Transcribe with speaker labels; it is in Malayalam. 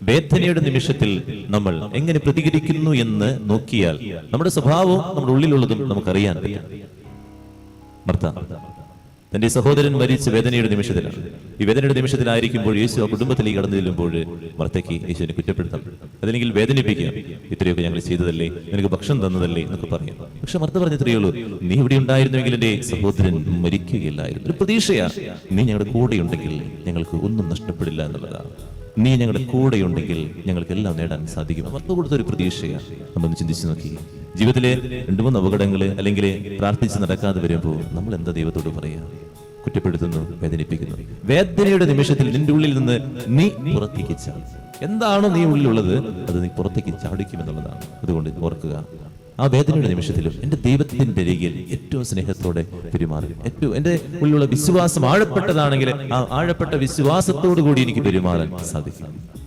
Speaker 1: വേദനയുടെ നിമിഷത്തിൽ നമ്മൾ എങ്ങനെ പ്രതികരിക്കുന്നു എന്ന് നോക്കിയാൽ നമ്മുടെ സ്വഭാവവും നമ്മുടെ ഉള്ളിലുള്ളതും നമുക്കറിയാൻ പറ്റും. മർത്ത തന്റെ സഹോദരൻ മരിച്ച വേദനയുടെ നിമിഷത്തിലാണ്. ഈ വേദനയുടെ നിമിഷത്തിലായിരിക്കുമ്പോൾ യേശു ആ കുടുംബത്തിലേക്ക് കടന്നു ചെല്ലുമ്പോൾ മർത്തയ്ക്ക് യേശുവിനെ കുറ്റപ്പെടുത്താം, അതല്ലെങ്കിൽ വേദനിപ്പിക്കാം. ഇത്രയൊക്കെ ഞങ്ങൾ ചെയ്തതല്ലേ, നിനക്ക് ഭക്ഷണം തന്നതല്ലേ എന്നൊക്കെ പറയാം. പക്ഷെ മർത്ത പറഞ്ഞത്രയേ ഉള്ളൂ, നീ ഇവിടെ ഉണ്ടായിരുന്നുവെങ്കിൽ എന്റെ സഹോദരൻ മരിക്കുകയില്ലായിരുന്നു. ഒരു പ്രതീക്ഷയാ, നീ ഞങ്ങളുടെ കൂടെയുണ്ടെങ്കിൽ ഞങ്ങൾക്ക് ഒന്നും നഷ്ടപ്പെടില്ല എന്നുള്ളതാണ്. നീ ഞങ്ങളുടെ കൂടെയുണ്ടെങ്കിൽ ഞങ്ങൾക്ക് എല്ലാം നേടാൻ സാധിക്കും. അവർക്ക് കൊടുത്തൊരു പ്രതീക്ഷയാണ്. നമ്മളൊന്ന് ചിന്തിച്ചു നോക്കി. ജീവിതത്തിലെ 2-3 അപകടങ്ങൾ അല്ലെങ്കിൽ പ്രാർത്ഥിച്ച് നടക്കാതെ വരുമ്പോൾ നമ്മൾ എന്താ ദൈവത്തോട് പറയാ? കുറ്റപ്പെടുത്തുന്നു, വേദനിപ്പിക്കുന്നു. വേദനയുടെ നിമിഷത്തിൽ നിന്റെ ഉള്ളിൽ നിന്ന് നീ പുറത്തേക്ക് ചാടും. എന്താണോ നീ ഉള്ളിലുള്ളത് അത് നീ പുറത്തേക്ക് ചാടിക്കുമെന്നുള്ളതാണ്. അതുകൊണ്ട് ഓർക്കുക, ആ വേദനയുടെ നിമിഷത്തിലും എൻ്റെ ദൈവത്തിന്റെ അരികിൽ ഏറ്റവും സ്നേഹത്തോടെ പെരുമാറുക. ഏറ്റവും എൻ്റെ ഉള്ളിലുള്ള വിശ്വാസം ആഴപ്പെട്ടതാണെങ്കിൽ ആ ആഴപ്പെട്ട വിശ്വാസത്തോടു കൂടി എനിക്ക് പെരുമാറാൻ സാധിക്കും.